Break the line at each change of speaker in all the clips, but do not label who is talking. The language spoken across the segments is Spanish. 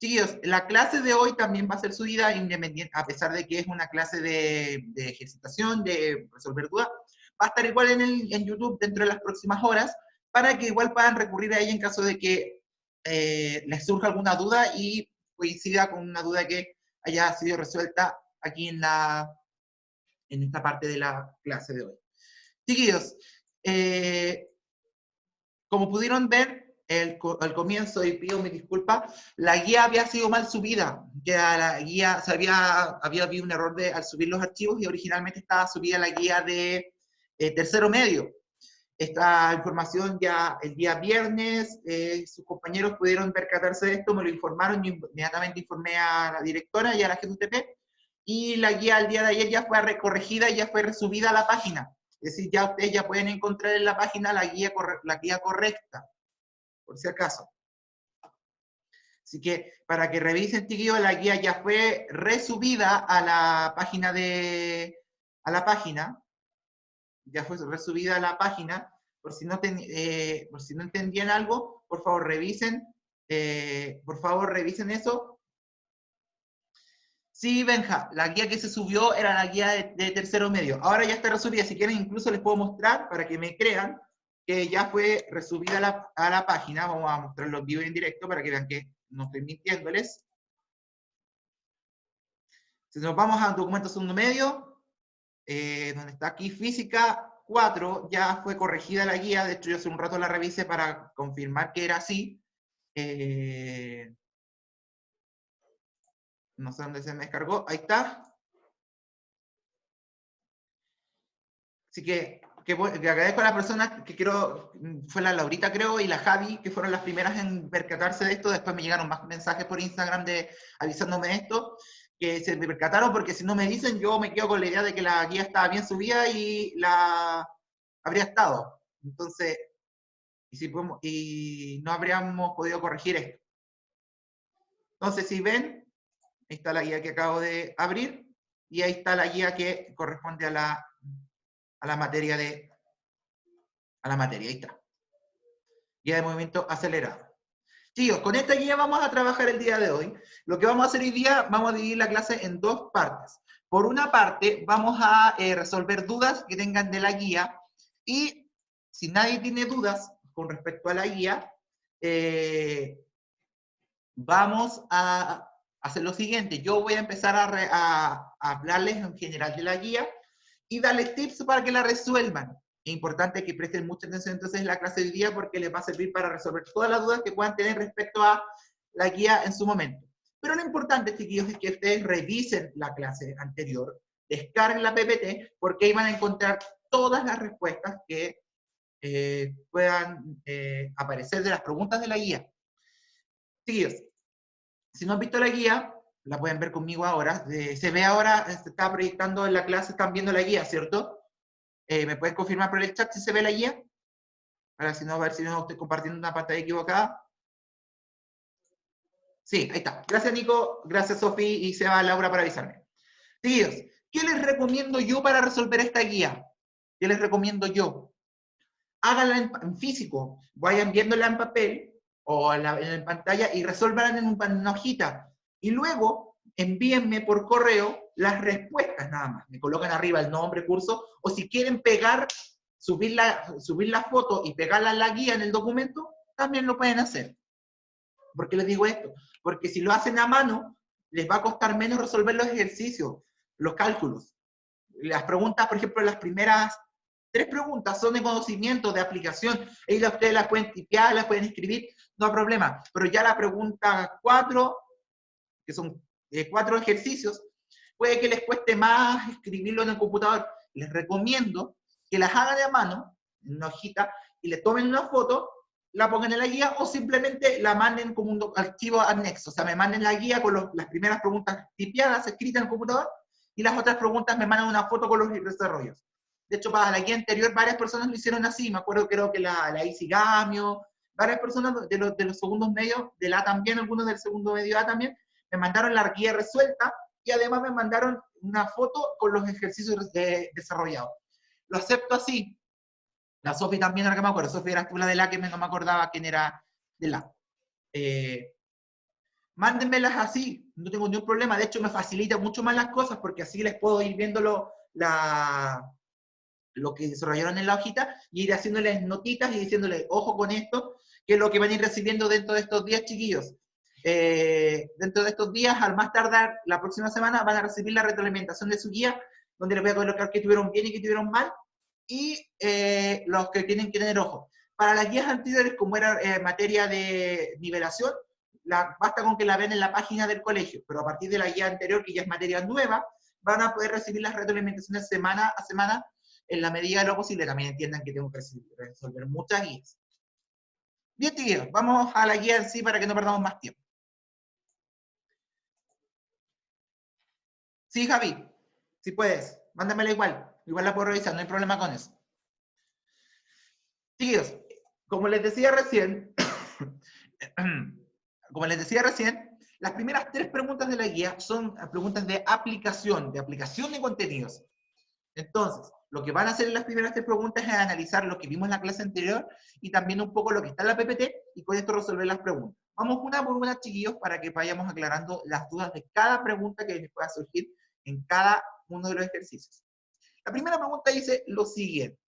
Chiquillos, la clase de hoy también va a ser subida independiente, a pesar de que es una clase de ejercitación, de resolver dudas, va a estar igual en YouTube dentro de las próximas horas, para que igual puedan recurrir a ella en caso de que les surja alguna duda y coincida con una duda que haya sido resuelta aquí en esta parte de la clase de hoy. Chiquillos, como pudieron ver al comienzo, y pido mi disculpa, la guía había sido mal subida, que a la guía había habido un error al subir los archivos y originalmente estaba subida la guía de tercero medio. Esta información ya el día viernes, sus compañeros pudieron percatarse de esto, me lo informaron, yo inmediatamente informé a la directora y a la GTP, y la guía el día de ayer ya fue recorregida y ya fue resubida a la página. Es decir, ya ustedes ya pueden encontrar en la página la guía correcta, por si acaso. Así que para que revisen, chiquillos, la guía ya fue resubida a la página ya fue resubida a la página, por si no entendían algo, por favor revisen eso. Sí, Benja, la guía que se subió era la guía de tercero medio. Ahora ya está resubida, si quieren incluso les puedo mostrar para que me crean que ya fue resubida a la página. Vamos a mostrarlo en vivo y en directo para que vean que no estoy mintiéndoles. Si nos vamos a documento segundo medio, donde está aquí física 4, ya fue corregida la guía. De hecho, yo hace un rato la revisé para confirmar que era así. No sé dónde se me descargó. Ahí está. Así que agradezco a las personas que fue la Laurita creo y la Javi, que fueron las primeras en percatarse de esto. Después me llegaron más mensajes por Instagram avisándome de esto, que se me percataron, porque si no me dicen, yo me quedo con la idea de que la guía estaba bien subida y la habría estado. Entonces, y no habríamos podido corregir esto. Entonces, si ven, ahí está la guía que acabo de abrir, y ahí está la guía que corresponde a la materia ahí está. Guía de movimiento acelerado. Chicos, con esta guía vamos a trabajar el día de hoy. Lo que vamos a hacer hoy día, vamos a dividir la clase en dos partes. Por una parte, vamos a resolver dudas que tengan de la guía, y si nadie tiene dudas con respecto a la guía, vamos a hacer lo siguiente. Yo voy a empezar a hablarles en general de la guía y darles tips para que la resuelvan. Es importante que presten mucha atención entonces en la clase de hoy día, porque les va a servir para resolver todas las dudas que puedan tener respecto a la guía en su momento. Pero lo importante, chiquillos, es que ustedes revisen la clase anterior, descarguen la PPT, porque ahí van a encontrar todas las respuestas que puedan aparecer de las preguntas de la guía. Chiquillos, si no han visto la guía, la pueden ver conmigo ahora. Se ve ahora, se está proyectando en la clase, están viendo la guía, ¿cierto? ¿Me pueden confirmar por el chat si se ve la guía? Para si no, a ver si no estoy compartiendo una pantalla equivocada. Sí, ahí está. Gracias, Nico. Gracias, Sofi y Seba, Laura, por avisarme. Seguidos, ¿qué les recomiendo yo para resolver esta guía? ¿Qué les recomiendo yo? Háganla en físico. Vayan viéndola en papel o en pantalla y resuélvanla en una hojita. Y luego envíenme por correo las respuestas nada más. Me colocan arriba el nombre, curso, o si quieren subir la foto y pegarla en la guía en el documento, también lo pueden hacer. ¿Por qué les digo esto? Porque si lo hacen a mano, les va a costar menos resolver los ejercicios, los cálculos. Las preguntas, por ejemplo, las primeras 3 preguntas son de conocimiento, de aplicación. Ellas ustedes las pueden tipear, las pueden escribir, no hay problema. Pero ya la pregunta 4, que son 4 ejercicios, puede que les cueste más escribirlo en el computador. Les recomiendo que las hagan de mano, en una hojita, y le tomen una foto, la pongan en la guía, o simplemente la manden como un archivo anexo. O sea, me manden la guía con las primeras preguntas tipeadas, escritas en el computador, y las otras preguntas me mandan una foto con los desarrollos. De hecho, para la guía anterior, varias personas lo hicieron así. Me acuerdo, creo que la Isigamio, varias personas de los segundos medios, de la también, algunos del segundo medio A también, me mandaron la guía resuelta, y además me mandaron una foto con los ejercicios desarrollados. Lo acepto así. La Sofi también, ahora que me acuerdo. Sofi, eras tú la de la que no me acordaba quién era de la. mándenmelas así, no tengo ningún problema. De hecho, me facilita mucho más las cosas porque así les puedo ir viendo lo que desarrollaron en la hojita y ir haciéndoles notitas y diciéndoles, ojo con esto, que es lo que van a ir recibiendo dentro de estos días, chiquillos. Dentro de estos días, al más tardar la próxima semana, van a recibir la retroalimentación de su guía, donde les voy a colocar que tuvieron bien y que tuvieron mal, y los que tienen que tener ojo. Para las guías anteriores, como era materia de nivelación, basta con que la vean en la página del colegio, pero a partir de la guía anterior, que ya es materia nueva, van a poder recibir las retroalimentaciones semana a semana, en la medida de lo posible. También entiendan que tengo que resolver muchas guías. Bien, tío, vamos a la guía en sí para que no perdamos más tiempo. Sí, Javi, si puedes, mándamela igual. Igual la puedo revisar, no hay problema con eso. Tíos, como les decía recién, las primeras 3 preguntas de la guía son preguntas de aplicación de contenidos. Entonces, lo que van a hacer en las primeras 3 preguntas es analizar lo que vimos en la clase anterior y también un poco lo que está en la PPT y con esto resolver las preguntas. Vamos una por una, chiquillos, para que vayamos aclarando las dudas de cada pregunta que les pueda surgir en cada uno de los ejercicios. La primera pregunta dice lo siguiente.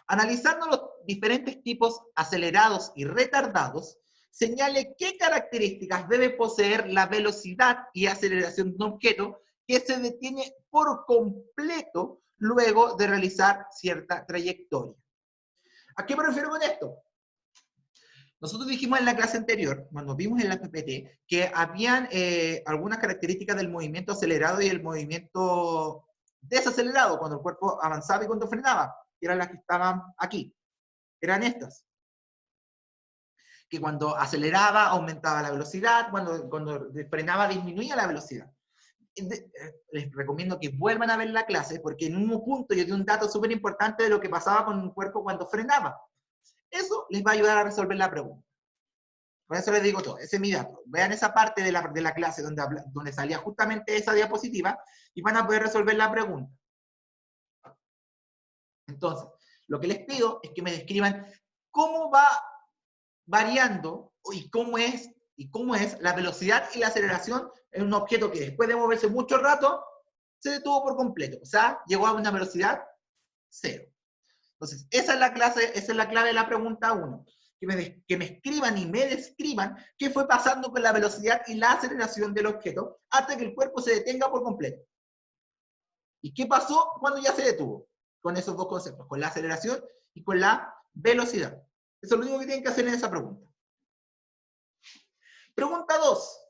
Analizando los diferentes tipos acelerados y retardados, señale qué características debe poseer la velocidad y aceleración de un objeto que se detiene por completo luego de realizar cierta trayectoria. ¿A qué me refiero con esto? Nosotros dijimos en la clase anterior, cuando vimos en la PPT, que habían algunas características del movimiento acelerado y el movimiento desacelerado, cuando el cuerpo avanzaba y cuando frenaba, que eran las que estaban aquí. Eran estas. Que cuando aceleraba, aumentaba la velocidad, cuando frenaba, disminuía la velocidad. Les recomiendo que vuelvan a ver la clase, porque en un punto yo di un dato súper importante de lo que pasaba con un cuerpo cuando frenaba. Eso les va a ayudar a resolver la pregunta. Por eso les digo todo, ese es mi dato. Vean esa parte de la clase donde salía justamente esa diapositiva y van a poder resolver la pregunta. Entonces, lo que les pido es que me describan cómo va variando y cómo es la velocidad y la aceleración en un objeto que después de moverse mucho rato se detuvo por completo. O sea, llegó a una velocidad cero. Entonces, esa es la clave de la pregunta 1. Que me escriban y me describan qué fue pasando con la velocidad y la aceleración del objeto hasta que el cuerpo se detenga por completo. ¿Y qué pasó cuando ya se detuvo? Con esos dos conceptos, con la aceleración y con la velocidad. Eso es lo único que tienen que hacer en esa pregunta. Pregunta 2.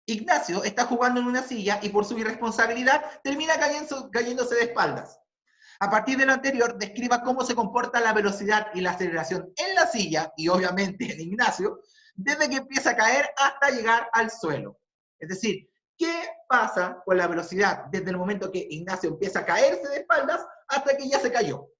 Ignacio está jugando en una silla y por su irresponsabilidad termina cayéndose de espaldas. A partir de lo anterior, describa cómo se comporta la velocidad y la aceleración en la silla, y obviamente en Ignacio, desde que empieza a caer hasta llegar al suelo. Es decir, ¿qué pasa con la velocidad desde el momento que Ignacio empieza a caerse de espaldas hasta que ya se cayó?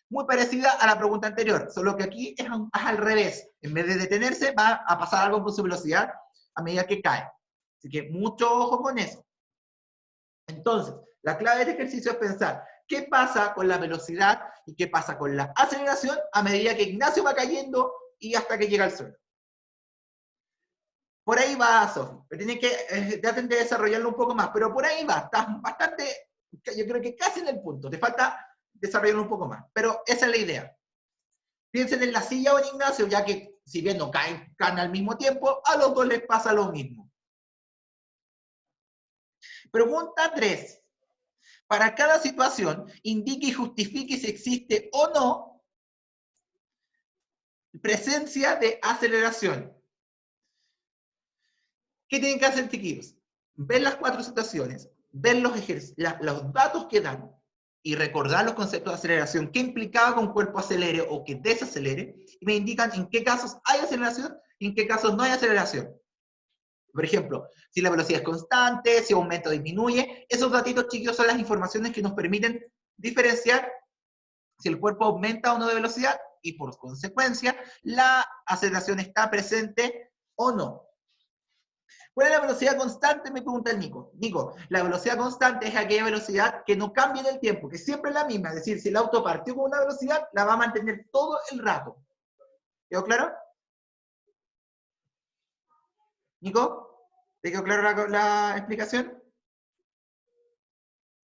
Muy parecida a la pregunta anterior, solo que aquí es al revés. En vez de detenerse, va a pasar algo con su velocidad a medida que cae. Así que mucho ojo con eso. Entonces, la clave del ejercicio es pensar qué pasa con la velocidad y qué pasa con la aceleración a medida que Ignacio va cayendo y hasta que llega al suelo. Por ahí va, Sofi. Tiene que traten de desarrollarlo un poco más, pero por ahí va. Estás bastante, yo creo que casi en el punto. Te falta desarrollarlo un poco más, pero esa es la idea. Piensen en la silla o en Ignacio, ya que si bien no caen al mismo tiempo, a los dos les pasa lo mismo. Pregunta 3. Para cada situación, indique y justifique si existe o no presencia de aceleración. ¿Qué tienen que hacer, chiquillos? Ver las 4 situaciones, ver los datos que dan y recordar los conceptos de aceleración, qué implicaba que un cuerpo acelere o que desacelere, y me indican en qué casos hay aceleración y en qué casos no hay aceleración. Por ejemplo, si la velocidad es constante, si aumenta o disminuye, esos datitos, chiquillos, son las informaciones que nos permiten diferenciar si el cuerpo aumenta o no de velocidad y por consecuencia la aceleración está presente o no. ¿Cuál es la velocidad constante? Me pregunta el Nico. Nico, la velocidad constante es aquella velocidad que no cambia en el tiempo, que siempre es la misma. Es decir, si el auto partió con una velocidad, la va a mantener todo el rato. ¿Quedó claro? Nico, ¿te quedó clara la explicación?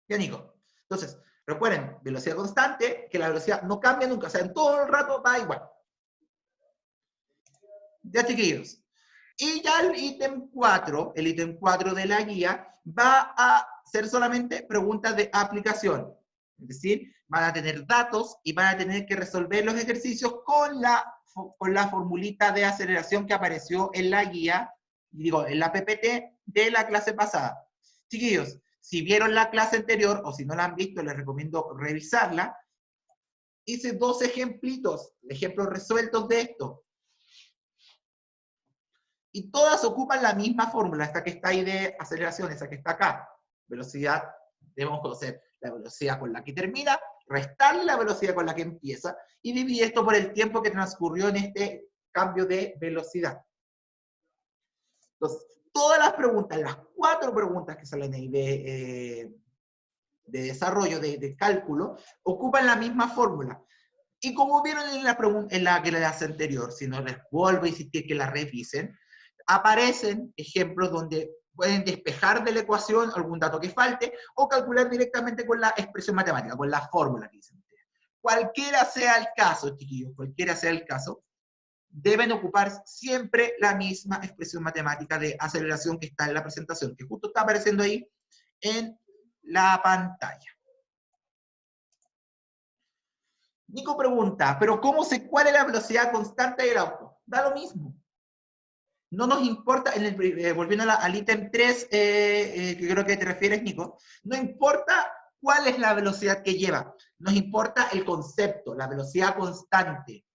Ya, Nico. Entonces, recuerden, velocidad constante, que la velocidad no cambia nunca, o sea, en todo el rato va igual. Ya, chiquillos. Y ya el ítem 4 de la guía, va a ser solamente preguntas de aplicación. Es decir, van a tener datos y van a tener que resolver los ejercicios con la formulita de aceleración que apareció en la guía, digo, en la PPT de la clase pasada. Chiquillos, si vieron la clase anterior o si no la han visto, les recomiendo revisarla. Hice dos ejemplitos, ejemplos resueltos de esto. Y todas ocupan la misma fórmula, esta que está ahí de aceleración, esa que está acá. Velocidad, debemos conocer la velocidad con la que termina, restarle la velocidad con la que empieza, y dividir esto por el tiempo que transcurrió en este cambio de velocidad. Entonces, todas las preguntas, las 4 preguntas que salen ahí de desarrollo, de cálculo, ocupan la misma fórmula. Y como vieron en la clase anterior, si no les vuelvo a insistir que la revisen, aparecen ejemplos donde pueden despejar de la ecuación algún dato que falte o calcular directamente con la expresión matemática, con la fórmula que dicen ustedes. Cualquiera sea el caso, chiquillos, cualquiera sea el caso, deben ocupar siempre la misma expresión matemática de aceleración que está en la presentación, que justo está apareciendo ahí en la pantalla. Nico pregunta, ¿pero cuál es la velocidad constante del auto? Da lo mismo. No nos importa, volviendo al ítem 3, que creo que te refieres, Nico, no importa cuál es la velocidad que lleva, nos importa el concepto, la velocidad constante.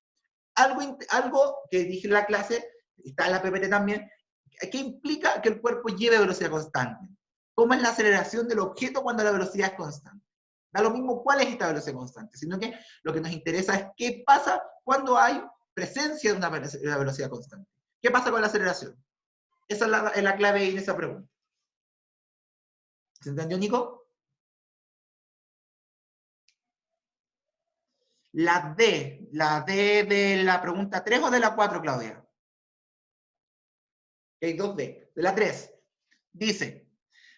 Algo que dije en la clase, está en la PPT también, que implica que el cuerpo lleve velocidad constante. ¿Cómo es la aceleración del objeto cuando la velocidad es constante? Da lo mismo cuál es esta velocidad constante, sino que lo que nos interesa es qué pasa cuando hay presencia de una velocidad constante. ¿Qué pasa con la aceleración? Esa es la clave en esa pregunta. ¿Se entendió, Nico? La D de la pregunta 3 o de la 4, Claudia. Hay 2D. De la 3. Dice,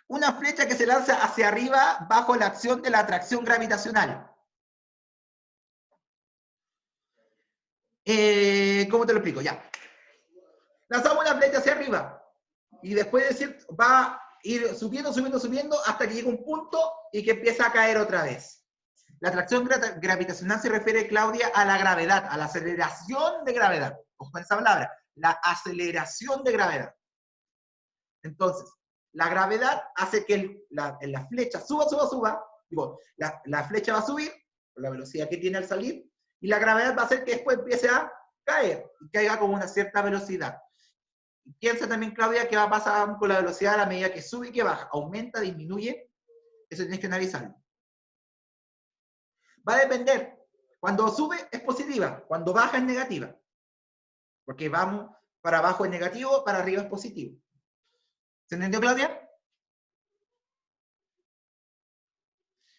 una flecha que se lanza hacia arriba bajo la acción de la atracción gravitacional. ¿Cómo te lo explico? Ya. Lanzamos una flecha hacia arriba y después de decir, va a ir subiendo, subiendo, subiendo hasta que llega un punto y que empieza a caer otra vez. La atracción gravitacional se refiere, Claudia, a la gravedad, a la aceleración de gravedad. Ojo con esa palabra, la aceleración de gravedad. Entonces, la gravedad hace que la flecha suba. Digo, la flecha va a subir por la velocidad que tiene al salir y la gravedad va a hacer que después empiece a caer y caiga con una cierta velocidad. Y piensa también, Claudia, que va a pasar con la velocidad a la medida que sube y que baja. Aumenta, disminuye. Eso tienes que analizarlo. Va a depender. Cuando sube es positiva, cuando baja es negativa. Porque vamos para abajo es negativo, para arriba es positivo. ¿Se entendió, Claudia?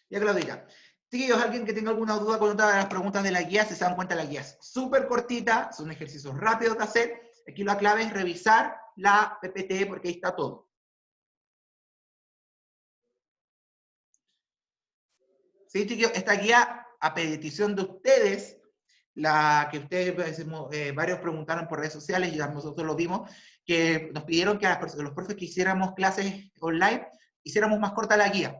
Ya, Claudia. Chiquillos, alguien que tenga alguna duda con otra de las preguntas de la guía, si se dan cuenta, la guía es súper cortita, son ejercicios rápidos de hacer. Aquí la clave es revisar la PPT porque ahí está todo. Sí, chiquillos, esta guía, a petición de ustedes, la que ustedes, varios preguntaron por redes sociales y nosotros lo vimos, que nos pidieron que los profes que hiciéramos clases online, hiciéramos más corta la guía.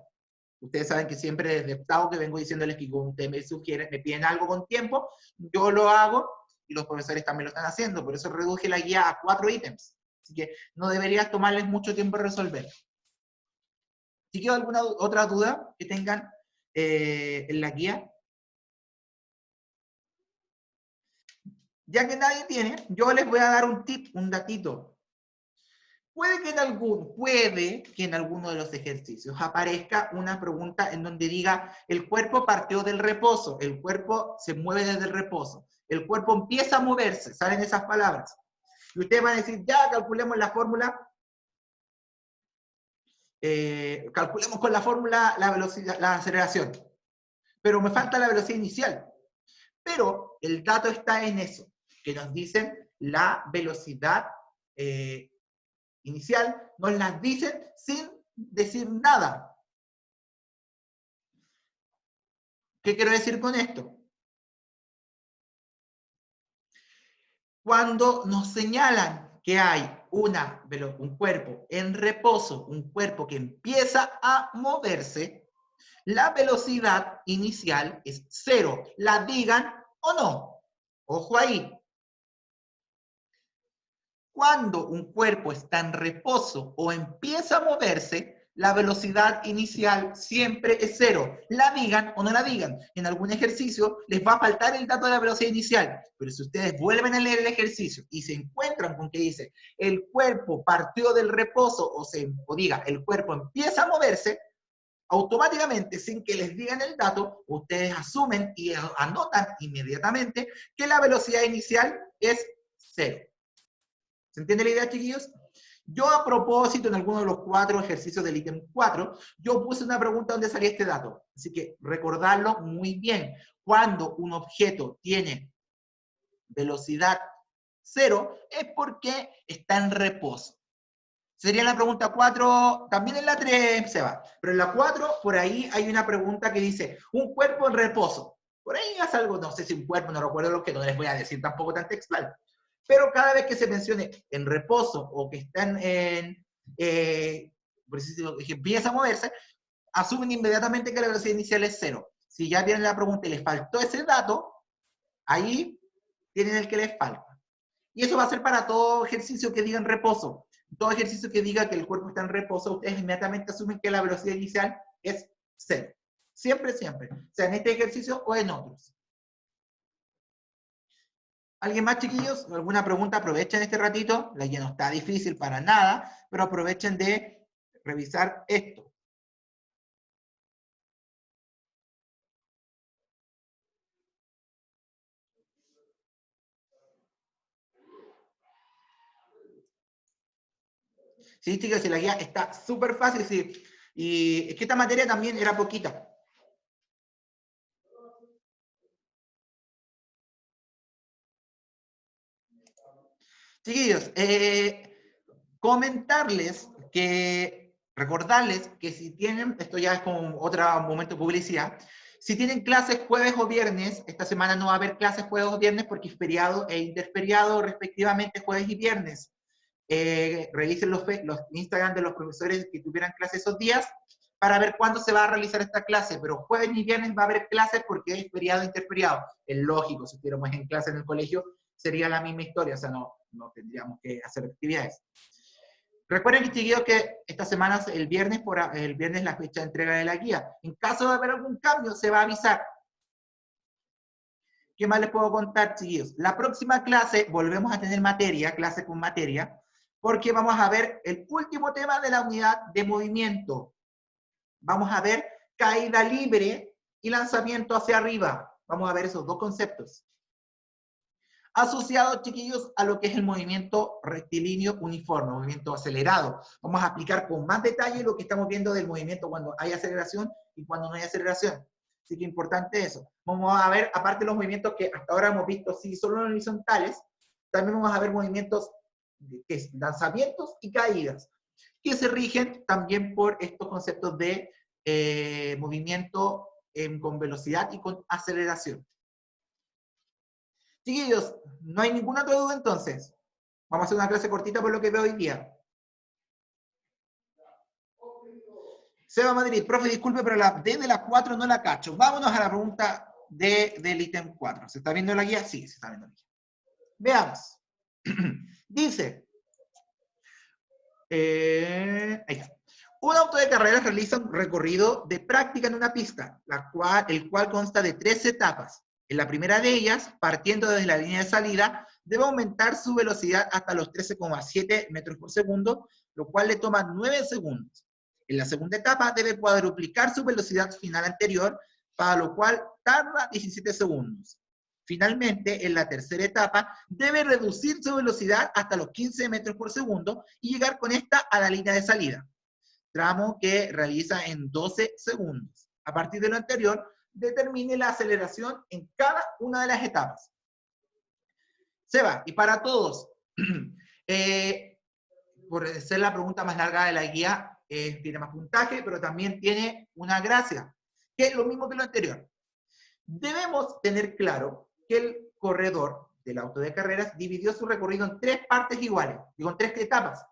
Ustedes saben que siempre desde octavo que vengo diciéndoles que como ustedes me sugieren, me piden algo con tiempo, yo lo hago y los profesores también lo están haciendo. Por eso reduje la guía a 4 ítems. Así que no debería tomarles mucho tiempo resolver. Si queda alguna otra duda que tengan en la guía, ya que nadie tiene, yo les voy a dar un tip, un datito. Puede que en alguno de los ejercicios aparezca una pregunta en donde diga, el cuerpo partió del reposo, el cuerpo se mueve desde el reposo, el cuerpo empieza a moverse, salen esas palabras. Y ustedes van a decir, ya calculemos la fórmula, calculemos con la fórmula la velocidad, la aceleración. Pero me falta la velocidad inicial. Pero el dato está en eso, que nos dicen la velocidad inicial, nos las dicen sin decir nada. ¿Qué quiero decir con esto? Cuando nos señalan que hay un cuerpo en reposo, un cuerpo que empieza a moverse, la velocidad inicial es 0, la digan o no. Ojo ahí. Cuando un cuerpo está en reposo o empieza a moverse, la velocidad inicial siempre es 0. La digan o no la digan. En algún ejercicio les va a faltar el dato de la velocidad inicial, pero si ustedes vuelven a leer el ejercicio y se encuentran con que dice el cuerpo partió del reposo o diga el cuerpo empieza a moverse, automáticamente, sin que les digan el dato, ustedes asumen y anotan inmediatamente que la velocidad inicial es 0. ¿Se entiende la idea, chiquillos? Yo a propósito, en alguno de los 4 ejercicios del ítem 4, yo puse una pregunta donde salía este dato. Así que recordarlo muy bien. Cuando un objeto tiene velocidad 0, es porque está en reposo. Sería la pregunta 4, también en la 3, Seba. Pero en la 4, por ahí hay una pregunta que dice, un cuerpo en reposo. Por ahí es algo, no sé si un cuerpo, no recuerdo lo que, no les voy a decir tampoco tan textual. Pero cada vez que se mencione en reposo o que están por decirlo, que empieza a moverse, asumen inmediatamente que la velocidad inicial es 0. Si ya tienen la pregunta y les faltó ese dato, ahí tienen el que les falta. Y eso va a ser para todo ejercicio que diga en reposo. Todo ejercicio que diga que el cuerpo está en reposo, ustedes inmediatamente asumen que la velocidad inicial es 0. Siempre, siempre. Sea en este ejercicio o en otros. ¿Alguien más, chiquillos? ¿Alguna pregunta? Aprovechen este ratito. La guía no está difícil para nada, pero aprovechen de revisar esto. Sí, chicos, si la guía está súper fácil, sí. Y es que esta materia también era poquita. Chiquillos, recordarles que si tienen, esto ya es como otro momento de publicidad, si tienen clases jueves o viernes, esta semana no va a haber clases jueves o viernes porque es feriado e interferiado respectivamente jueves y viernes. Revisen los Instagram de los profesores que tuvieran clases esos días para ver cuándo se va a realizar esta clase, pero jueves y viernes va a haber clases porque es feriado e interferiado. Es lógico, si estuviéramos en clase en el colegio sería la misma historia, o sea, no tendríamos que hacer actividades. Recuerden, chiquillos, que esta semana, el viernes es la fecha de entrega de la guía. En caso de haber algún cambio, se va a avisar. ¿Qué más les puedo contar, chiquillos? La próxima clase volvemos a tener clase con materia, porque vamos a ver el último tema de la unidad de movimiento. Vamos a ver caída libre y lanzamiento hacia arriba. Vamos a ver esos dos conceptos. Asociados, chiquillos, a lo que es el movimiento rectilíneo uniforme, movimiento acelerado. Vamos a explicar con más detalle lo que estamos viendo del movimiento cuando hay aceleración y cuando no hay aceleración. Así que importante eso. Vamos a ver, aparte de los movimientos que hasta ahora hemos visto, sí, solo horizontales, también vamos a ver movimientos, que es lanzamientos y caídas, que se rigen también por estos conceptos de movimiento con velocidad y con aceleración. Chiquillos, no hay ninguna otra duda entonces. Vamos a hacer una clase cortita por lo que veo hoy día. Seba Madrid, profe, disculpe, pero la D de la 4 no la cacho. Vámonos a la pregunta del ítem 4. ¿Se está viendo la guía? Sí, se está viendo la guía. Veamos. Dice, ahí está. Un auto de carreras realiza un recorrido de práctica en una pista, el cual consta de 3 etapas. En la primera de ellas, partiendo desde la línea de salida, debe aumentar su velocidad hasta los 13,7 metros por segundo, lo cual le toma 9 segundos. En la segunda etapa debe cuadruplicar su velocidad final anterior, para lo cual tarda 17 segundos. Finalmente, en la tercera etapa, debe reducir su velocidad hasta los 15 metros por segundo y llegar con esta a la línea de salida, tramo que realiza en 12 segundos. A partir de lo anterior, determine la aceleración en cada una de las etapas. Seba, y para todos, por ser la pregunta más larga de la guía, tiene más puntaje, pero también tiene una gracia, que es lo mismo que lo anterior. Debemos tener claro que el corredor del auto de carreras dividió su recorrido en 3 partes iguales, digo, en 3 etapas.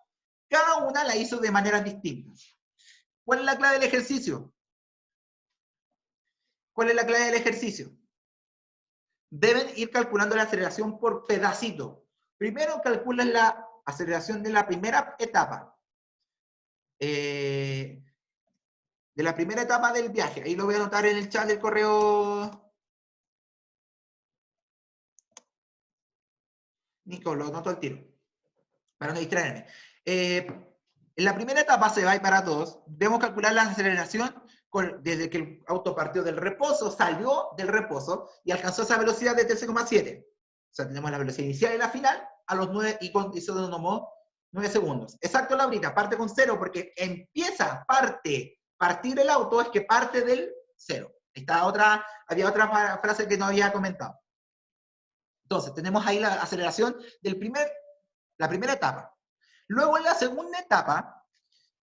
Cada una la hizo de maneras distintas. ¿Cuál es la clave del ejercicio? ¿Cuál es la clave del ejercicio? Deben ir calculando la aceleración por pedacito. Primero calculan la aceleración de la primera etapa. De la primera etapa del viaje. Ahí lo voy a anotar en el chat del correo. Nico, lo anoto al tiro, para no distraerme. En la primera etapa se va y para todos. Debemos calcular la aceleración desde que el auto partió del reposo, salió del reposo y alcanzó esa velocidad de 13,7. O sea, tenemos la velocidad inicial y la final a los 9, y eso nos tomó 9 segundos. Exacto, Laurita, parte con 0 porque partir el auto es que parte del 0. Había otra frase que no había comentado. Entonces, tenemos ahí la aceleración la primera etapa. Luego, en la segunda etapa,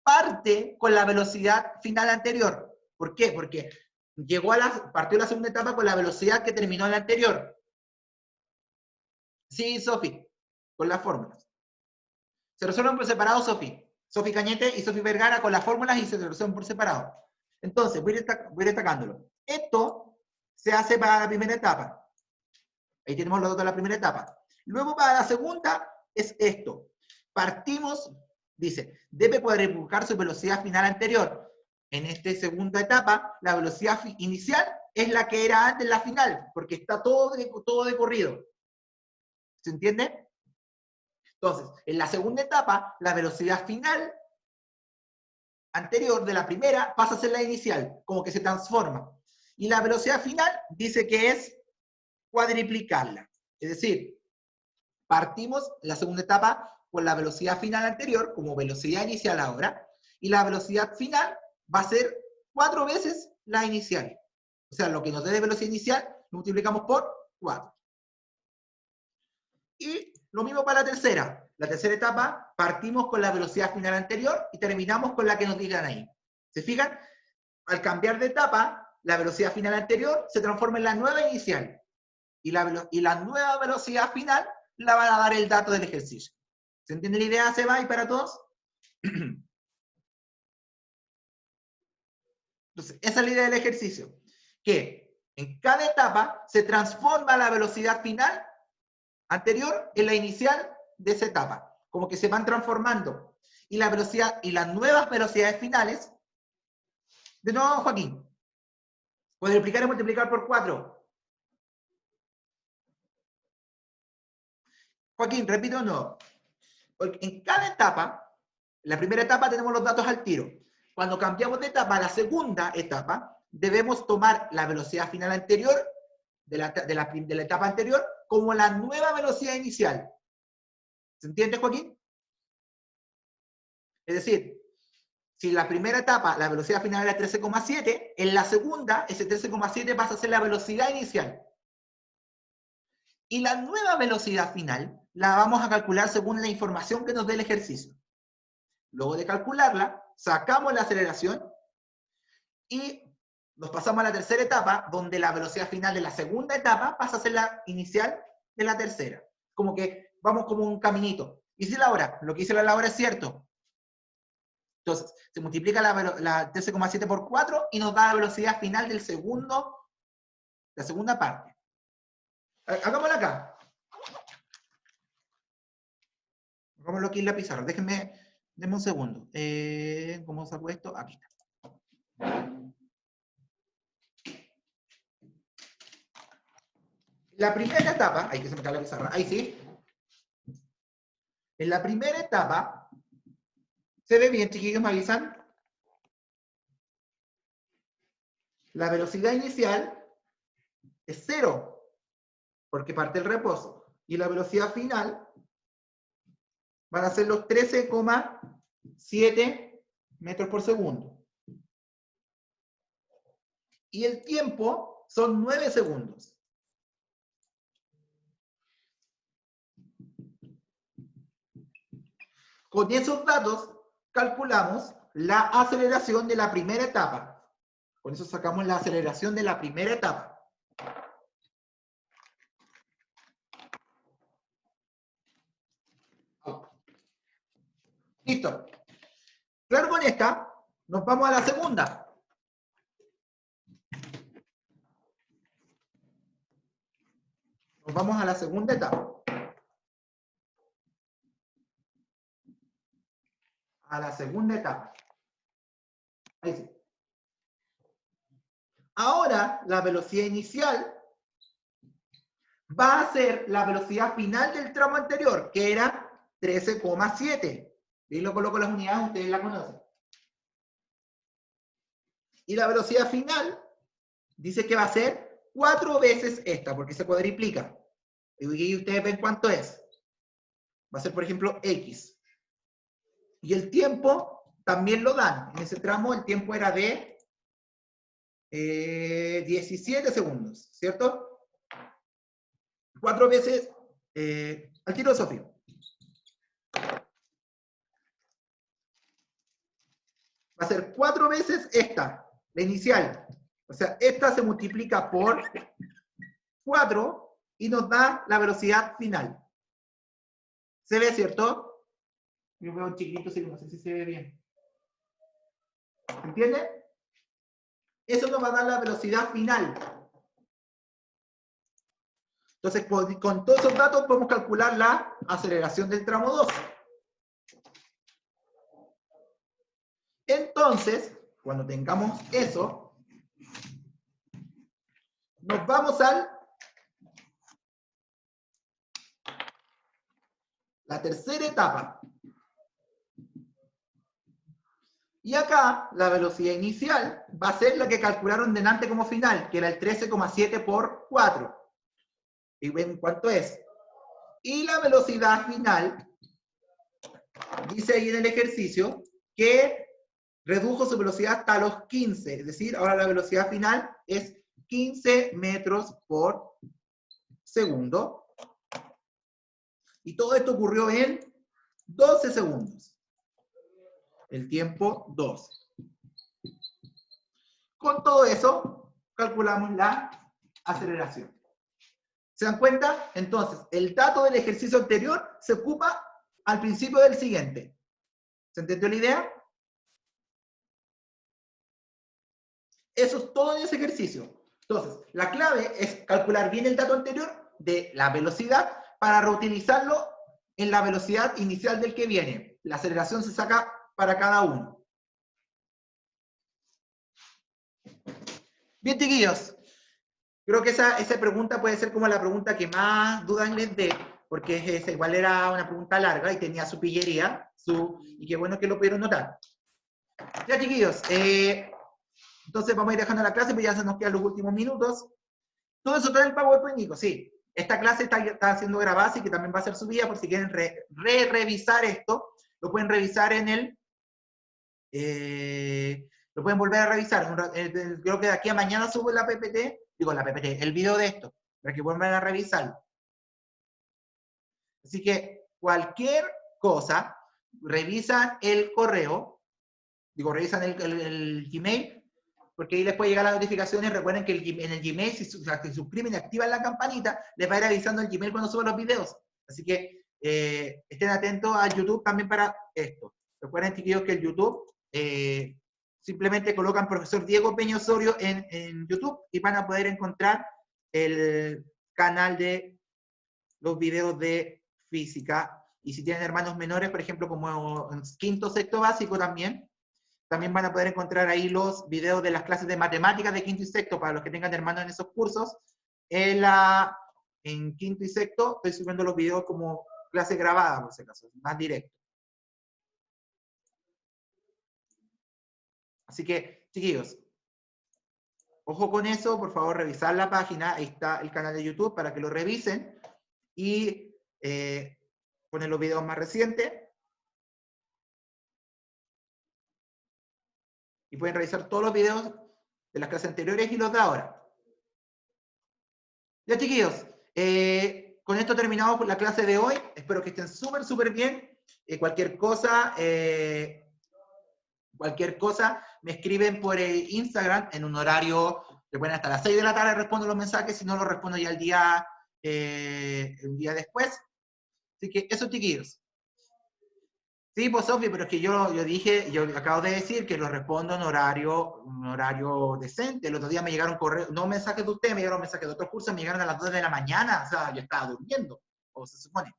parte con la velocidad final anterior. ¿Por qué? Porque partió la segunda etapa con la velocidad que terminó en la anterior. Sí, Sofi, con las fórmulas. Se resuelven por separado, Sofi. Sofi Cañete y Sofi Vergara con las fórmulas y se resuelven por separado. Entonces, voy a ir destacándolo. Esto se hace para la primera etapa. Ahí tenemos los datos de la primera etapa. Luego, para la segunda, es esto. Partimos, dice, debe cuadruplicar su velocidad final anterior. En esta segunda etapa, la velocidad inicial es la que era antes la final, porque está todo de corrido. ¿Se entiende? Entonces, en la segunda etapa, la velocidad final anterior de la primera pasa a ser la inicial, como que se transforma. Y la velocidad final dice que es cuadriplicarla. Es decir, partimos la segunda etapa con la velocidad final anterior, como velocidad inicial ahora, y la velocidad final va a ser 4 veces la inicial. O sea, lo que nos dé de velocidad inicial, lo multiplicamos por 4. Y lo mismo para la tercera. La tercera etapa, partimos con la velocidad final anterior y terminamos con la que nos digan ahí. ¿Se fijan? Al cambiar de etapa, la velocidad final anterior se transforma en la nueva inicial. Y la nueva velocidad final la van a dar el dato del ejercicio. ¿Se entiende la idea, Seba, y para todos? Entonces, esa es la idea del ejercicio. Que en cada etapa se transforma la velocidad final anterior en la inicial de esa etapa. Como que se van transformando. Y la velocidad y las nuevas velocidades finales. De nuevo, Joaquín. Cuadruplicar y multiplicar por 4. Joaquín, repito de nuevo. Porque en cada etapa, en la primera etapa tenemos los datos al tiro. Cuando cambiamos de etapa a la segunda etapa, debemos tomar la velocidad final anterior de la etapa anterior como la nueva velocidad inicial. ¿Se entiende, Joaquín? Es decir, si en la primera etapa la velocidad final era 13,7, en la segunda ese 13,7 pasa a ser la velocidad inicial. Y la nueva velocidad final la vamos a calcular según la información que nos dé el ejercicio. Luego de calcularla, sacamos la aceleración y nos pasamos a la tercera etapa, donde la velocidad final de la segunda etapa pasa a ser la inicial de la tercera. Como que vamos como un caminito. Y si lo que dice la Laura es cierto. Entonces, se multiplica la 13,7 por 4 y nos da la velocidad final del la segunda parte. Hagámoslo acá. Hagámoslo aquí en la pizarra. Denme un segundo. ¿Cómo saco esto? Aquí está. La primera etapa, hay que sacar la pizarra, ahí sí. En la primera etapa, ¿se ve bien, chiquillos? ¿Me avisan? La velocidad inicial es 0, porque parte el reposo. Y la velocidad final van a ser los 13,7 metros por segundo. Y el tiempo son 9 segundos. Con esos datos calculamos la aceleración de la primera etapa. Con eso sacamos la aceleración de la primera etapa. Listo. Claro, con esta nos vamos a la segunda. Nos vamos a la segunda etapa. A la segunda etapa. Ahí sí. Ahora, la velocidad inicial va a ser la velocidad final del tramo anterior, que era 13,7. Y lo coloco en las unidades, ustedes la conocen. Y la velocidad final dice que va a ser 4 veces esta, porque se cuadriplica. Y ustedes ven cuánto es. Va a ser, por ejemplo, X. Y el tiempo también lo dan. En ese tramo el tiempo era de 17 segundos, ¿cierto? 4 veces, al tiro, Sofía. Va a ser 4 veces esta, la inicial. O sea, esta se multiplica por 4 y nos da la velocidad final. ¿Se ve, cierto? Yo veo un chiquito, sí, no sé si se ve bien. ¿Entiende? Eso nos va a dar la velocidad final. Entonces, con todos esos datos podemos calcular la aceleración del tramo 2. Entonces, cuando tengamos eso, nos vamos a la tercera etapa. Y acá, la velocidad inicial va a ser la que calcularon delante como final, que era el 13,7 por 4. Y ven cuánto es. Y la velocidad final, dice ahí en el ejercicio, que redujo su velocidad hasta los 15. Es decir, ahora la velocidad final es 15 metros por segundo. Y todo esto ocurrió en 12 segundos. El tiempo 2. Con todo eso, calculamos la aceleración. ¿Se dan cuenta? Entonces, el dato del ejercicio anterior se ocupa al principio del siguiente. ¿Se entendió la idea? Eso es todo en ese ejercicio. Entonces, la clave es calcular bien el dato anterior de la velocidad para reutilizarlo en la velocidad inicial del que viene. La aceleración se saca para cada uno. Bien, chiquillos. Creo que esa pregunta puede ser como la pregunta que más dudas les dé, porque igual era una pregunta larga y tenía su pillería, y qué bueno que lo pudieron notar. Ya, chiquillos, entonces vamos a ir dejando la clase, pues ya se nos quedan los últimos minutos. Todo eso está en el PowerPoint, Nico, sí. Esta clase está siendo grabada, así que también va a ser subida, por si quieren revisar esto, lo pueden revisar en el... lo pueden volver a revisar. Creo que de aquí a mañana subo la PPT, el video de esto, para que vuelvan a revisarlo. Así que cualquier cosa, revisan el correo, revisan el Gmail, porque ahí les puede llegar las notificaciones. Recuerden que en el Gmail, si se suscriben y activan la campanita, les va a ir avisando el Gmail cuando suban los videos. Así que estén atentos a YouTube también para esto. Recuerden, chiquillos, que el YouTube, simplemente colocan profesor Diego Peña Osorio en YouTube y van a poder encontrar el canal de los videos de física. Y si tienen hermanos menores, por ejemplo, como en quinto, sexto básico también van a poder encontrar ahí los videos de las clases de matemáticas de quinto y sexto, para los que tengan hermanos en esos cursos. En quinto y sexto estoy subiendo los videos como clase grabada, por si acaso, más directo. Así que, chiquillos, ojo con eso, por favor, revisar la página, ahí está el canal de YouTube para que lo revisen y poner los videos más recientes. Y pueden revisar todos los videos de las clases anteriores y los de ahora. Ya, chiquillos, con esto terminamos la clase de hoy. Espero que estén súper bien. Cualquier cosa, me escriben por Instagram en un horario, que pueden hasta las 6 de la tarde respondo los mensajes, si no los respondo ya un día después. Así que eso, chiquillos. Sí, pues Sofi, pero es que yo acabo de decir que lo respondo en un horario decente. El otro día me llegaron correos, no mensajes de ustedes, me llegaron mensajes de otros cursos, me llegaron a las 2 de la mañana, o sea, yo estaba durmiendo, o se supone.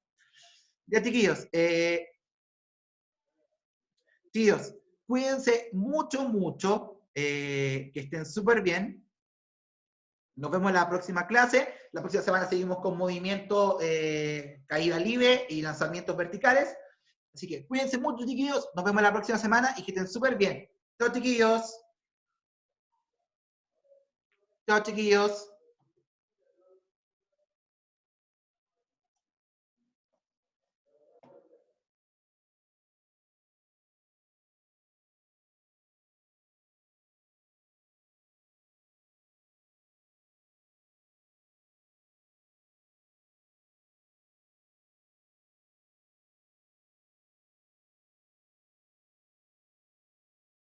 Ya, chiquillos, tíos, cuídense mucho, mucho, que estén súper bien. Nos vemos en la próxima clase. La próxima semana seguimos con movimiento, caída libre y lanzamientos verticales. Así que cuídense mucho, chiquillos. Nos vemos la próxima semana y que estén súper bien. Chao, chiquillos. Chao, chiquillos.